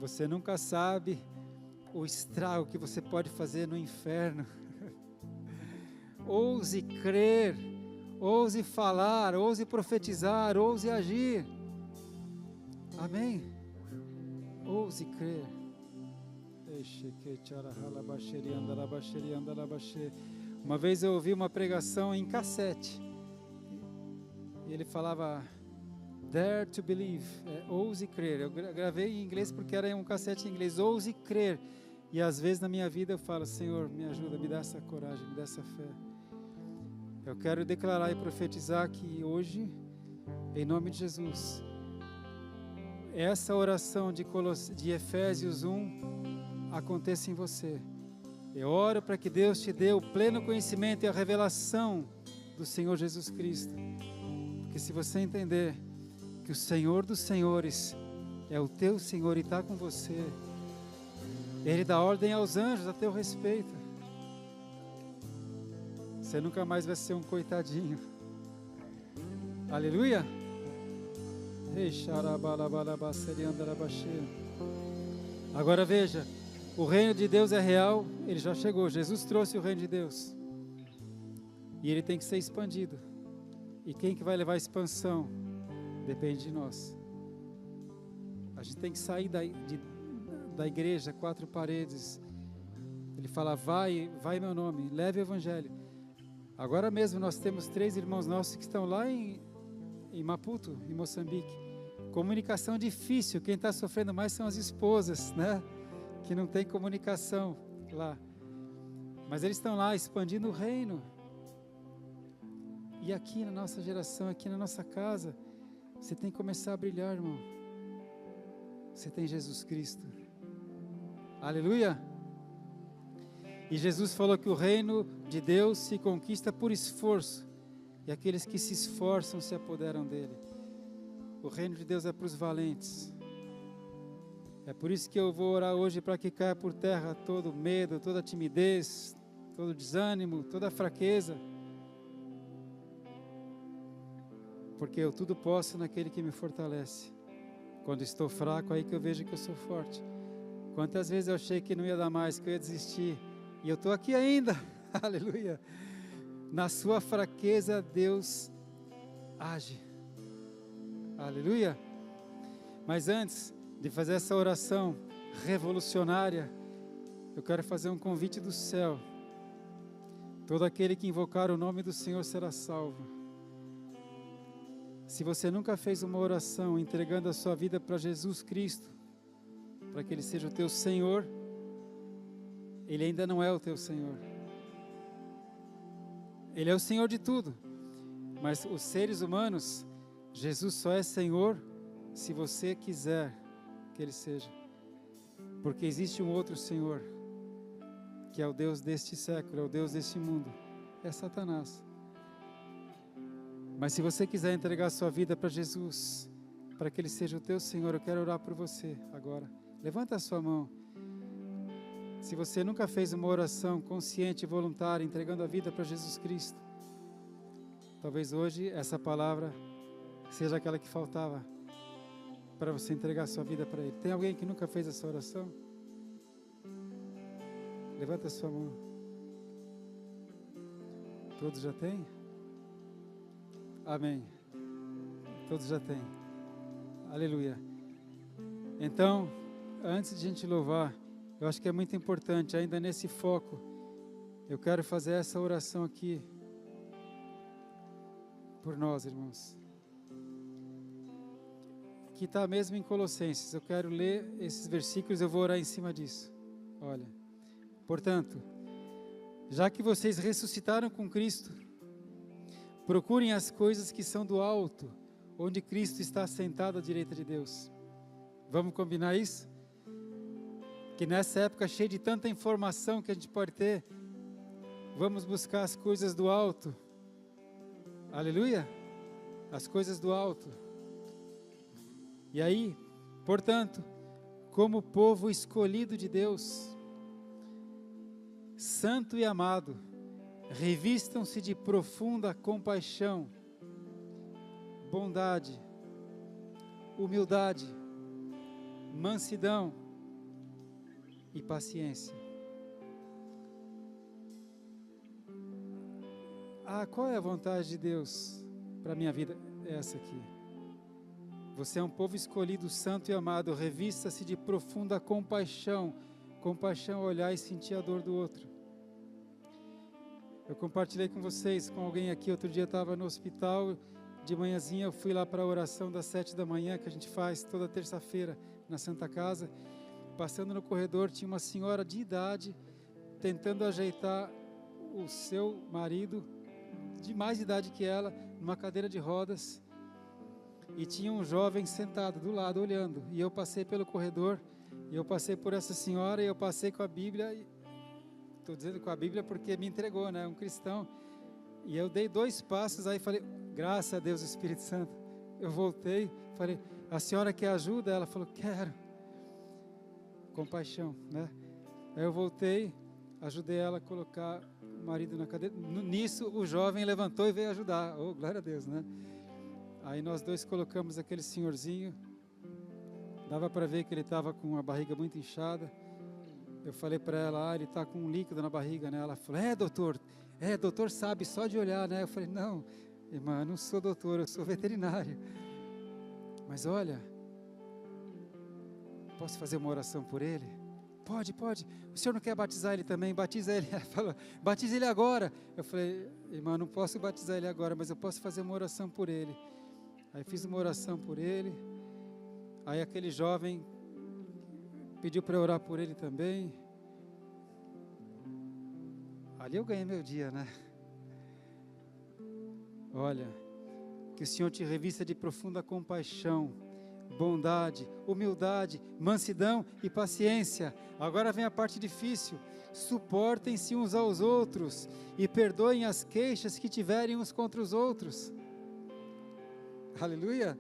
Você nunca sabe o estrago que você pode fazer no inferno. Ouse crer, ouse falar, ouse profetizar, ouse agir. Amém? Ouse crer. Uma vez eu ouvi uma pregação em cassete. E ele falava: Dare to believe, ouse crer. Eu gravei em inglês porque era um cassete em inglês. Ouse crer. E às vezes na minha vida eu falo: Senhor, me ajuda, me dá essa coragem, me dá essa fé. Eu quero declarar e profetizar que hoje, em nome de Jesus, essa oração de Efésios 1 aconteça em você. Eu oro para que Deus te dê o pleno conhecimento e a revelação do Senhor Jesus Cristo. Porque se você entender que o Senhor dos senhores é o teu Senhor e está com você, Ele dá ordem aos anjos a teu respeito. Você nunca mais vai ser um coitadinho. Aleluia. Agora veja, o reino de Deus é real, ele já chegou. Jesus trouxe o reino de Deus. E ele tem que ser expandido. E quem que vai levar a expansão? Depende de nós. A gente tem que sair da igreja, 4 paredes. Ele fala: vai em meu nome, leve o evangelho. Agora mesmo nós temos 3 irmãos nossos que estão lá em Maputo, em Moçambique. Comunicação difícil, quem está sofrendo mais são as esposas, né? Que não tem comunicação lá. Mas eles estão lá expandindo o reino. E aqui na nossa geração, aqui na nossa casa, você tem que começar a brilhar, irmão. Você tem Jesus Cristo. Aleluia! E Jesus falou que o reino de Deus se conquista por esforço. E aqueles que se esforçam se apoderam dele. O reino de Deus é para os valentes. É por isso que eu vou orar hoje para que caia por terra todo medo, toda timidez, todo desânimo, toda fraqueza. Porque eu tudo posso naquele que me fortalece. Quando estou fraco, aí que eu vejo que eu sou forte. Quantas vezes eu achei que não ia dar mais, que eu ia desistir. E eu estou aqui ainda. Aleluia. Na sua fraqueza, Deus age. Aleluia. Mas antes de fazer essa oração revolucionária, eu quero fazer um convite do céu. Todo aquele que invocar o nome do Senhor será salvo. Se você nunca fez uma oração entregando a sua vida para Jesus Cristo, para que Ele seja o teu Senhor, Ele ainda não é o teu Senhor. Ele é o Senhor de tudo, mas os seres humanos, Jesus só é Senhor se você quiser que Ele seja. Porque existe um outro Senhor, que é o Deus deste século, é o Deus deste mundo, é Satanás. Mas se você quiser entregar a sua vida para Jesus, para que Ele seja o teu Senhor, eu quero orar por você agora. Levanta a sua mão. Se você nunca fez uma oração consciente e voluntária, entregando a vida para Jesus Cristo, talvez hoje essa palavra seja aquela que faltava para você entregar a sua vida para Ele. Tem alguém que nunca fez essa oração? Levanta a sua mão. Todos já têm? Amém. Todos já têm. Aleluia. Então, antes de a gente louvar, eu acho que é muito importante, ainda nesse foco, eu quero fazer essa oração aqui por nós, irmãos. Que está mesmo em Colossenses. Eu quero ler esses versículos, eu vou orar em cima disso. Olha, portanto, já que vocês ressuscitaram com Cristo, procurem as coisas que são do alto, onde Cristo está sentado à direita de Deus. Vamos combinar isso? Que nessa época cheia de tanta informação que a gente pode ter, vamos buscar as coisas do alto. Aleluia? As coisas do alto. E aí, portanto, como povo escolhido de Deus, santo e amado, revistam-se de profunda compaixão, bondade, humildade, mansidão e paciência. Qual é a vontade de Deus para a minha vida? É essa aqui. Você é um povo escolhido, santo e amado, revista-se de profunda compaixão. Compaixão, olhar e sentir a dor do outro. Eu compartilhei com vocês, com alguém aqui, outro dia eu estava no hospital, de manhãzinha eu fui lá para a oração das 7 da manhã, que a gente faz toda terça-feira na Santa Casa. Passando no corredor, tinha uma senhora de idade, tentando ajeitar o seu marido, de mais idade que ela, numa cadeira de rodas, e tinha um jovem sentado do lado, olhando, e eu passei pelo corredor, e eu passei por essa senhora, e eu passei com a Bíblia, estou dizendo com a Bíblia porque me entregou, né, um cristão, e eu dei 2 passos, aí falei, graças a Deus, Espírito Santo, eu voltei, falei, a senhora quer ajuda? Ela falou, quero, compaixão, né, aí eu voltei, ajudei ela a colocar o marido na cadeira, nisso o jovem levantou e veio ajudar, oh, glória a Deus, né. Aí nós dois colocamos aquele senhorzinho, dava para ver que ele estava com a barriga muito inchada. Eu falei para ela, ele está com um líquido na barriga, né? Ela falou, doutor sabe só de olhar, né? Eu falei, não, irmã, eu não sou doutor, eu sou veterinário. Mas olha, posso fazer uma oração por ele? Pode. O senhor não quer batizar ele também? Batiza ele. Ela falou, batiza ele agora. Eu falei, irmã, não posso batizar ele agora, mas eu posso fazer uma oração por ele. Aí fiz uma oração por ele, aí aquele jovem pediu para eu orar por ele também. Ali eu ganhei meu dia, né? Olha, que o Senhor te revista de profunda compaixão, bondade, humildade, mansidão e paciência. Agora vem a parte difícil. Suportem-se uns aos outros e perdoem as queixas que tiverem uns contra os outros. Aleluia.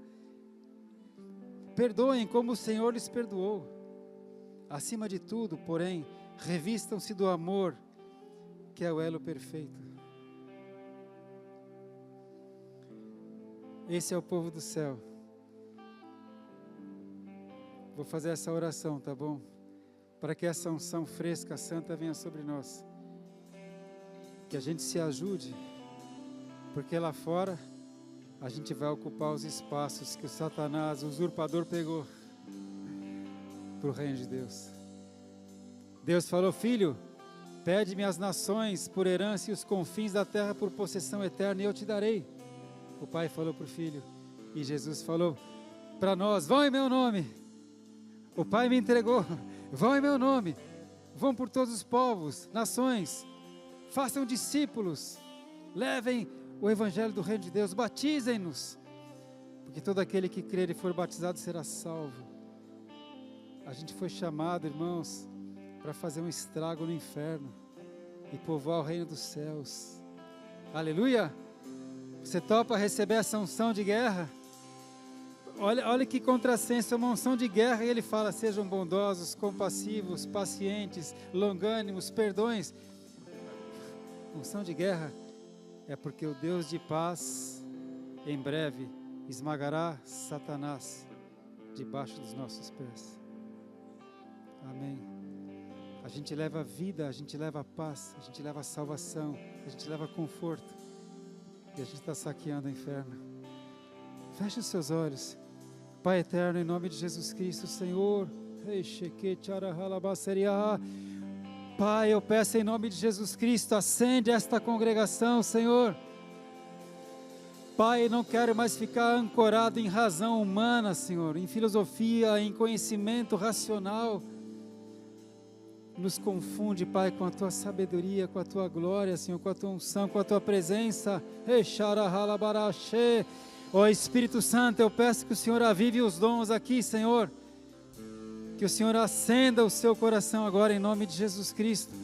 Perdoem como o Senhor lhes perdoou. Acima de tudo, porém, revistam-se do amor, que é o elo perfeito. Esse é o povo do céu. Vou fazer essa oração, tá bom? Para que essa unção fresca, santa venha sobre nós. Que a gente se ajude, porque lá fora a gente vai ocupar os espaços que o Satanás, o usurpador, pegou para o reino de Deus. Deus falou, filho, pede-me as nações por herança e os confins da terra por possessão eterna e eu te darei. O pai falou para o filho e Jesus falou para nós, vão em meu nome. O pai me entregou, vão em meu nome. Vão por todos os povos, nações, façam discípulos, levem o evangelho do reino de Deus, batizem-nos, porque todo aquele que crer e for batizado será salvo. A gente foi chamado, irmãos, para fazer um estrago no inferno e povoar o reino dos céus. Aleluia! Você topa receber essa unção de guerra? Olha que contrassenso, é uma unção de guerra, e ele fala, sejam bondosos, compassivos, pacientes, longânimos, perdões. Unção de guerra é porque o Deus de paz, em breve, esmagará Satanás debaixo dos nossos pés. Amém. A gente leva vida, a gente leva paz, a gente leva salvação, a gente leva conforto. E a gente está saqueando o inferno. Feche os seus olhos. Pai eterno, em nome de Jesus Cristo, Senhor. Pai, eu peço em nome de Jesus Cristo, acende esta congregação, Senhor. Pai, não quero mais ficar ancorado em razão humana, Senhor, em filosofia, em conhecimento racional. Nos confunde, Pai, com a Tua sabedoria, com a Tua glória, Senhor, com a Tua unção, com a Tua presença. Ó Espírito Santo, eu peço que o Senhor avive os dons aqui, Senhor. Que o Senhor acenda o seu coração agora em nome de Jesus Cristo.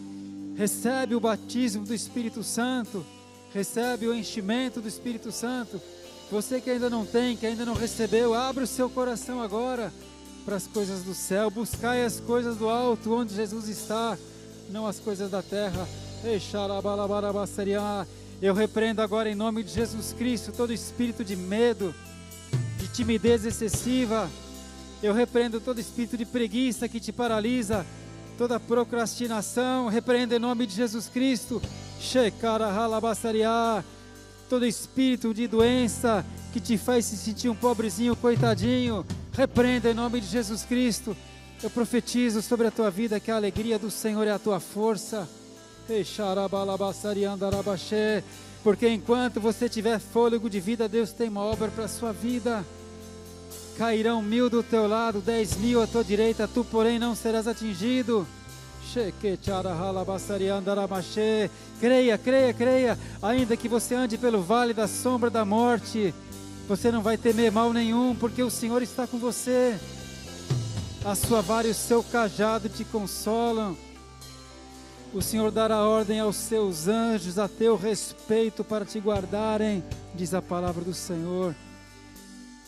Recebe o batismo do Espírito Santo. Recebe o enchimento do Espírito Santo. Você que ainda não tem, que ainda não recebeu, abre o seu coração agora para as coisas do céu. Buscai as coisas do alto, onde Jesus está, não as coisas da terra. Eu repreendo agora em nome de Jesus Cristo todo espírito de medo, de timidez excessiva. Eu repreendo todo espírito de preguiça que te paralisa, toda procrastinação. Repreendo em nome de Jesus Cristo. Todo espírito de doença que te faz se sentir um pobrezinho, coitadinho, repreenda em nome de Jesus Cristo. Eu profetizo sobre a tua vida que a alegria do Senhor é a tua força. Porque enquanto você tiver fôlego de vida, Deus tem uma obra para a sua vida. Cairão 1000 do teu lado, 10.000 à tua direita, tu porém não serás atingido. Creia, creia, creia. Ainda que você ande pelo vale da sombra da morte, você não vai temer mal nenhum, porque o Senhor está com você. A sua vara e o seu cajado te consolam. O Senhor dará ordem aos seus anjos a teu respeito para te guardarem, diz a palavra do Senhor.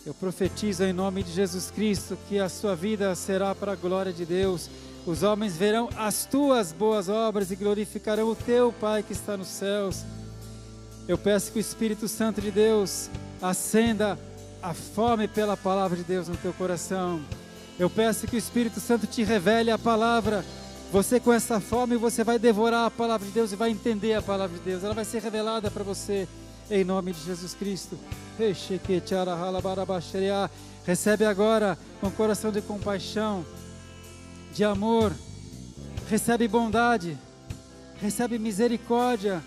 Eu profetizo em nome de Jesus Cristo que a sua vida será para a glória de Deus. Os homens verão as tuas boas obras e glorificarão o teu Pai que está nos céus. Eu peço que o Espírito Santo de Deus acenda a fome pela palavra de Deus no teu coração. Eu peço que o Espírito Santo te revele a palavra. Você com essa fome, você vai devorar a palavra de Deus e vai entender a palavra de Deus. Ela vai ser revelada para você em nome de Jesus Cristo. Recebe agora um coração de compaixão, de amor. Recebe bondade, recebe misericórdia.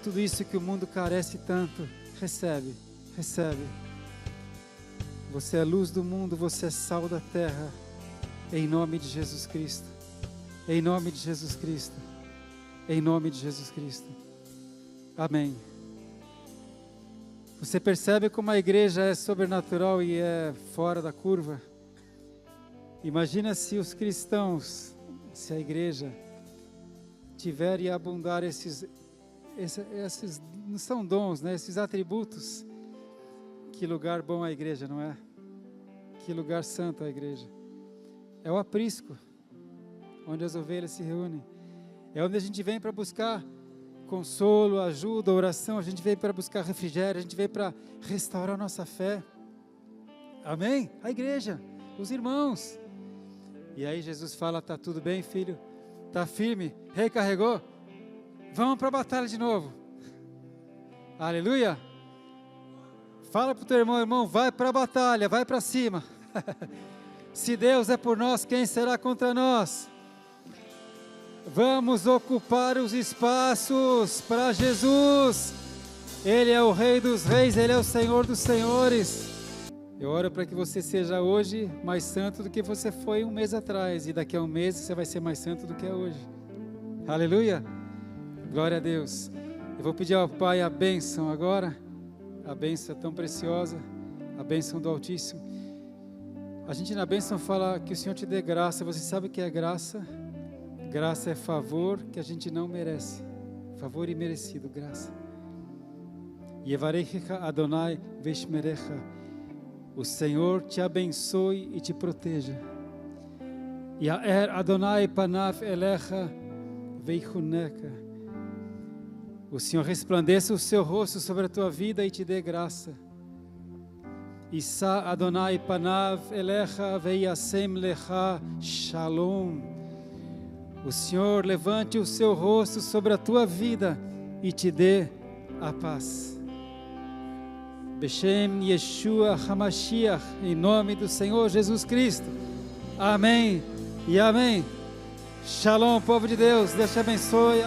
Tudo isso que o mundo carece tanto, recebe, recebe. Você é luz do mundo, você é sal da terra. Em nome de Jesus Cristo. Em nome de Jesus Cristo. Em nome de Jesus Cristo. Amém. Você percebe como a igreja é sobrenatural e é fora da curva? Imagina se os cristãos, se a igreja tiver e abundar esses não são dons, né? Esses atributos. Que lugar bom a igreja, não é? Que lugar santo a igreja. É o aprisco, onde as ovelhas se reúnem. É onde a gente vem para buscar consolo, ajuda, oração. A gente veio para buscar refrigério, a gente veio para restaurar nossa fé. Amém? A igreja, os irmãos. E aí Jesus fala, tá tudo bem, filho? Tá firme? Recarregou? Vamos para a batalha de novo. Aleluia. Fala para o teu irmão, irmão, vai para a batalha, vai para cima. Se Deus é por nós, quem será contra nós? Vamos ocupar os espaços para Jesus. Ele é o Rei dos Reis, Ele é o Senhor dos Senhores. Eu oro para que você seja hoje mais santo do que você foi um mês atrás. E daqui a um mês você vai ser mais santo do que é hoje. Aleluia. Glória a Deus. Eu vou pedir ao Pai a bênção agora. A bênção tão preciosa. A bênção do Altíssimo. A gente na bênção fala que o Senhor te dê graça. Você sabe o que é graça? Graça é favor que a gente não merece. Favor imerecido, graça. Yevarechecha Adonai veshmerecha. O Senhor te abençoe e te proteja. Yaer Adonai panav elecha veichunecha. O Senhor resplandeça o seu rosto sobre a tua vida e te dê graça. Isa Adonai panav elecha veiasem lecha shalom. o Senhor levante o seu rosto sobre a tua vida e te dê a paz. Beshem Yeshua HaMashiach, em nome do Senhor Jesus Cristo. Amém e amém. Shalom, povo de Deus. Deus te abençoe.